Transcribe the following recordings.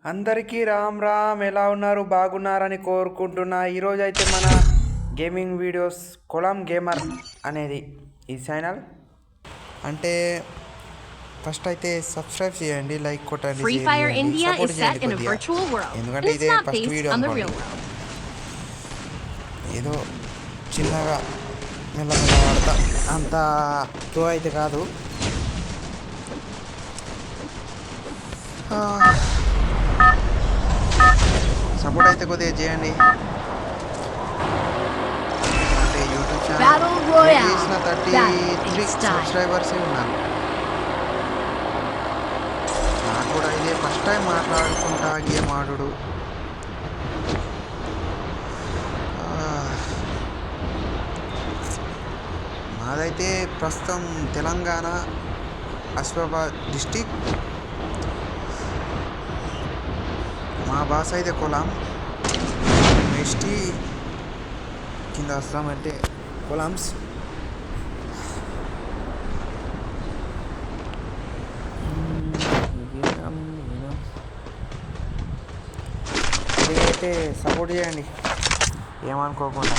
అందరికీ రామ్ రామ్. ఎలా ఉన్నారు? బాగున్నారని కోరుకుంటున్నా. ఈరోజు అయితే మన గేమింగ్ వీడియోస్ కొలం గేమర్ అనేది ఈ ఛానల్. అంటే ఫస్ట్ అయితే సబ్స్క్రైబ్ చేయండి, లైక్ కొట్టండి, Free షేర్ Fire చేయండి, India సపోర్ట్ is చేయండి set in a కొద్దిగా. virtual world, but ఎందుకంటే it's ఇదే not first based video on the అనుకోండి. real world. ఏదో చిన్నగా మెల్లమెల్ల ఆడతా, అంత ప్రో అయితే కాదు. సపోర్ట్ అయితే కొద్దిగా చేయండి. అంటే యూట్యూబ్ Battle ఛానల్ Royale. చేసిన 33 Battle style. సబ్స్క్రైబర్సే ఉన్నారు. నాకు కూడా ఇదే ఫస్ట్ టైం మాట్లాడుకుంటా గేమ్ ఆడుడు. మాదైతే ప్రస్తుతం తెలంగాణ ఆసిఫాబాద్ డిస్టిక్. మా భాష అయితే కొలం, ఎస్టీ కింద వస్తామంటే కొలామ్స్. అయితే సపోర్ట్ చేయండి ఏమనుకోకుండా.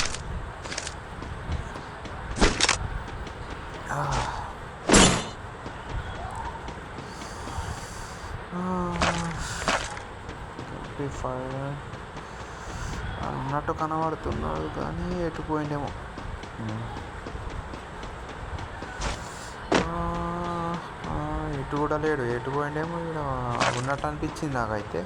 అన్నట్టు కనబడుతున్నాడు కానీ ఎటు పోయిండేమో. ఎటు కూడా లేడు, ఎటు పోయిండేమో. ఇక్కడ ఉన్నట్టు అనిపించింది నాకైతే.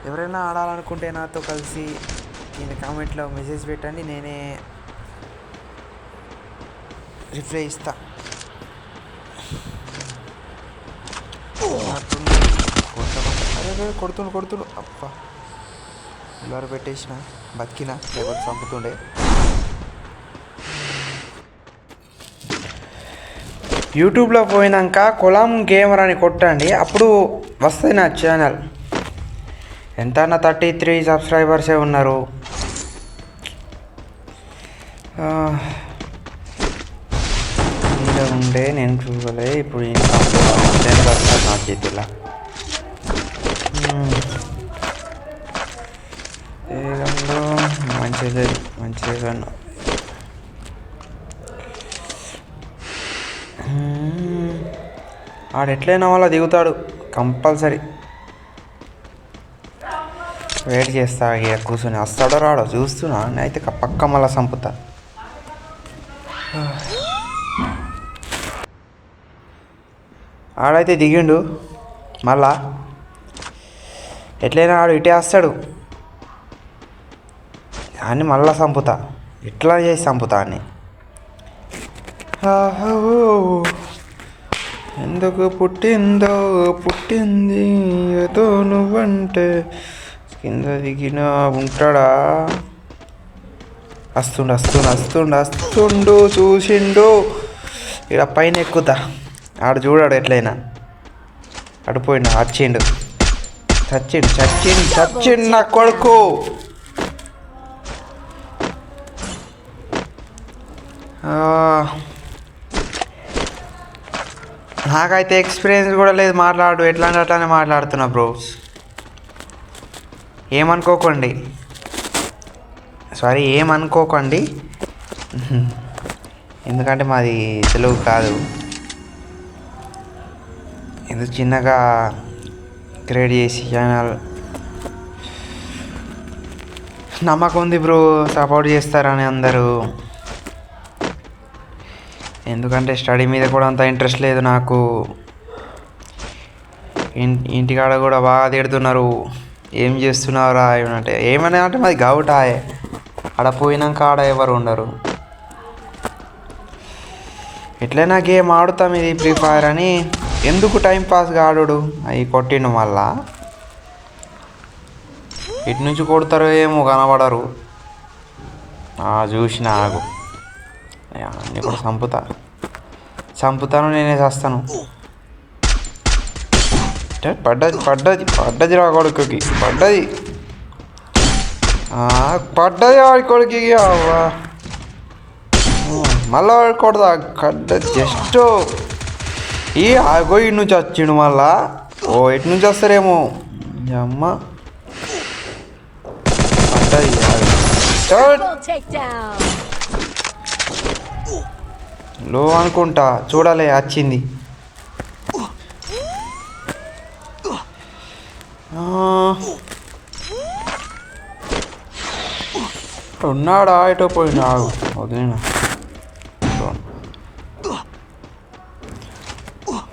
ఎవరైనా ఆడాలనుకుంటే నాతో కలిసి కింద కామెంట్లో మెసేజ్ పెట్టండి, నేనే రిప్లై ఇస్తా. అరే కొడుతుండు అప్ప ఎవరు పెట్టేసిన బతికినా, లేకపోతే చంపుతుండే. యూట్యూబ్లో పోయినాక కొలం గేమర్ అని కొట్టండి, అప్పుడు వస్తుంది నా ఛానల్. ఎంత 33 సబ్స్క్రైబర్సే ఉన్నారు. ఇలా ఉండే నేను చూడలే. ఇప్పుడు వస్తుంది నా చేతిలో. ఏదో మంచిగా ఆడు ఎట్లయినా వాళ్ళ దిగుతాడు కంపల్సరీ. వెయిట్ చేస్తా ఇక కూర్చొని. వస్తాడో రాడో చూస్తున్నా. అయితే పక్క మళ్ళీ చంపుతా. ఆడైతే దిగిండు మళ్ళా. ఎట్లయినా ఆడు ఇటే వస్తాడు అని మళ్ళా చంపుతా. ఇట్లా చేసి చంపుతా అని. ఎందుకు పుట్టింది ఏదో నువ్వంటే. కింద దిగినా ఉంటాడా? వస్తుండు చూసిండు. ఇక్కడ పైన ఎక్కుతా. ఆడు చూడాడు ఎట్లయినా. అడిపోయిండు, వచ్చిండు, చచ్చిండు నా కొడుకు. నాకైతే ఎక్స్పీరియన్స్ కూడా లేదు. మాట్లాడు అట్లానే మాట్లాడుతున్నా బ్రోస్. ఏమనుకోకండి. ఎందుకంటే మాది తెలుగు కాదు. ఏదో చిన్నగా క్రియేట్ చేసి ఛానల్. నమ్మకం ఉంది బ్రో, సపోర్ట్ చేస్తారని అందరూ. ఎందుకంటే స్టడీ మీద కూడా అంత ఇంట్రెస్ట్ లేదు నాకు. ఇంటికాడ కూడా బాగా తిడుతున్నారు, ఏం చేస్తున్నావురా ఏమంటే. ఏమన్నా అంటే మాది గౌటాయే. ఆడ పోయినాక ఆడ ఎవరు ఉండరు. ఎట్లయినా గేమ్ ఆడుతాం, ఇది ఫ్రీ ఫైర్ అని. ఎందుకు టైంపాస్గా ఆడు. అవి కొట్టిండు మళ్ళా. ఇటు నుంచి కొడతారో ఏమో కనబడరు. చూసిన ఆగు అన్నీ కూడా చంపుతాను నేనే చేస్తాను. పడ్డది రా కొడుకుకి. పడ్డది వాడి కొడుకుకి. మళ్ళీ వాడు కొడదా జస్ట్ ఈ ఆగో ఇటు నుంచి వచ్చిండు మళ్ళా. ఓ ఎటు నుంచి వస్తారేమో అమ్మ పడ్డది. లో అనుకుంటా చూడాలి వచ్చింది. ఉన్నాడా ఎటో పోయినా వదిలేనా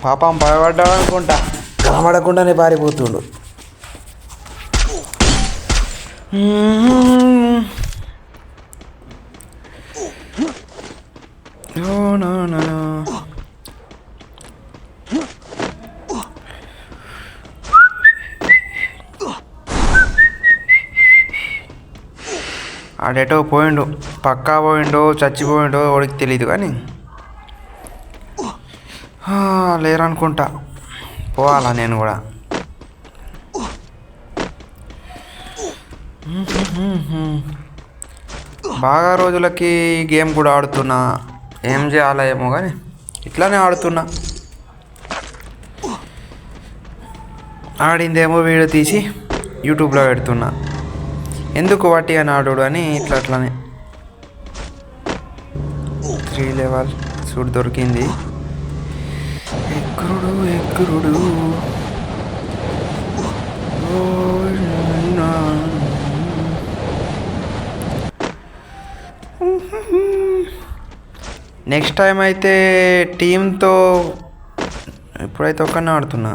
పాపం భయపడ్డాడు అనుకుంటా కనబడకుండానే పారిపోతుండు. ఆడేటో పోయిండు, పక్కా పోయిండో చచ్చిపోయిండో వాడికి తెలియదు కానీ లేరనుకుంటా. పోవాలా నేను కూడా. బాగా రోజులకి గేమ్ కూడా ఆడుతున్నా. ఏం చేయాలా ఏమో కానీ ఇట్లానే ఆడుతున్నా. ఆడిందేమో వీడియో తీసి యూట్యూబ్లో పెడుతున్నా. ఎందుకు వాటి అని ఆడు అని అట్లనే 3 లెవెల్ సూట్ దొరికింది. ఎక్కురుడు నెక్స్ట్ టైం అయితే టీంతో, ఇప్పుడైతే ఒక్కనే ఆడుతున్నా.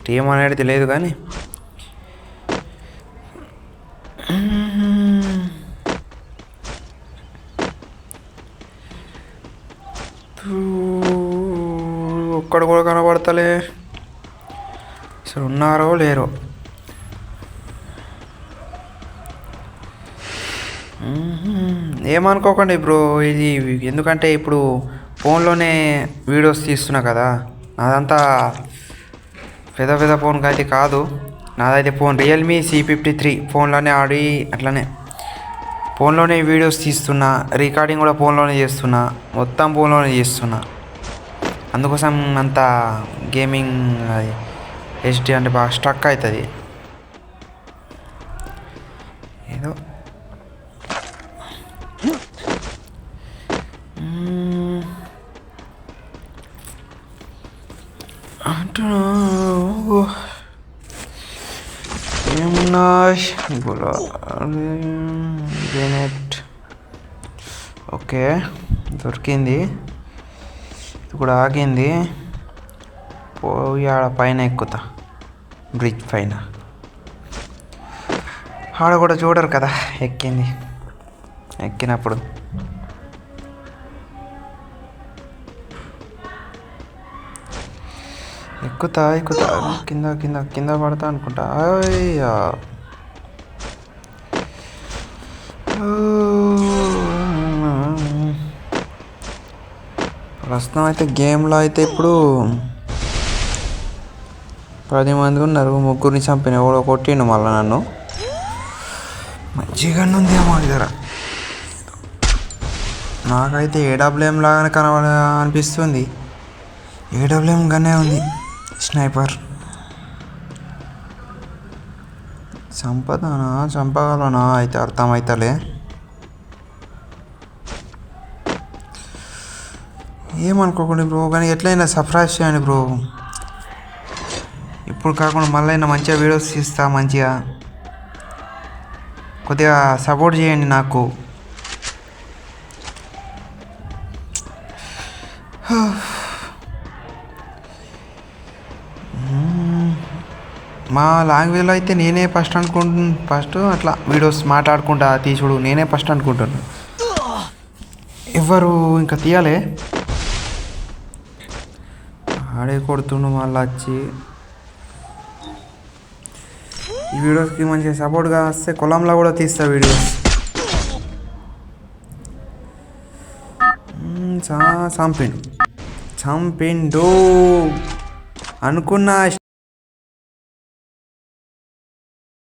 టీం అనేది తెలియదు కానీ ఒక్కడు కూడా కనబడతలే. అసలు ఉన్నారో లేరో. ఏమనుకోకండి బ్రో, ఇది ఎందుకంటే ఇప్పుడు ఫోన్లోనే వీడియోస్ తీస్తున్నా కదా. నాదంతా పెద్ద ఫోన్కి అయితే కాదు. నాదైతే ఫోన్ రియల్మీ C53 ఫోన్లోనే ఆడి అట్లనే ఫోన్లోనే వీడియోస్ తీస్తున్నా. రికార్డింగ్ కూడా ఫోన్లోనే చేస్తున్నా. మొత్తం ఫోన్లోనే చేస్తున్నా. అందుకోసం అంత గేమింగ్ అది HD అంటే బాగా స్ట్రక్ అవుతుంది. ఏదో అంటున్నా. ఏమున్నా గ్రెనేట్ ఓకే దొరికింది. ఇది కూడా ఆగింది. పోయి ఆడ పైన ఎక్కుతా, బ్రిడ్జ్ పైన. ఆడ కూడా చూడరు కదా ఎక్కినప్పుడు. ఎక్కుతా కింద పడతా అనుకుంటా. అయ్యా ప్రస్తుతం అయితే గేమ్లో అయితే ఇప్పుడు 10 మంది ఉన్నారు. 3 చంపిన కూడా కొట్టిండు మళ్ళీ నన్ను. మంచిగా ఉంది మా దగ్గర. నాకైతే AWM లాగానే అనిపిస్తుంది. AWM గానే ఉంది స్నైపర్. చంపగలనా అయితే అర్థమవుతలే. ఏమనుకోకండి బ్రో, కానీ ఎట్లయినా సబ్స్క్రైబ్ చేయండి బ్రో. ఇప్పుడు కాకుండా మళ్ళీ మంచిగా వీడియోస్ తీస్తా. మంచిగా కొద్దిగా సపోర్ట్ చేయండి నాకు. మా లాంగ్వేజ్లో అయితే నేనే ఫస్ట్ అట్లా వీడియోస్ మాట్లాడుకుంటా తీసుడు నేనే ఫస్ట్ అనుకుంటున్నాను. ఎవరు ఇంకా తీయాలే. ఆడే కొడుతుండు మళ్ళీ వచ్చి. ఈ వీడియోస్కి మంచిగా సపోర్ట్గా వస్తే కొలంలో కూడా తీస్తా వీడియోస్. చంపిండు అనుకున్నా.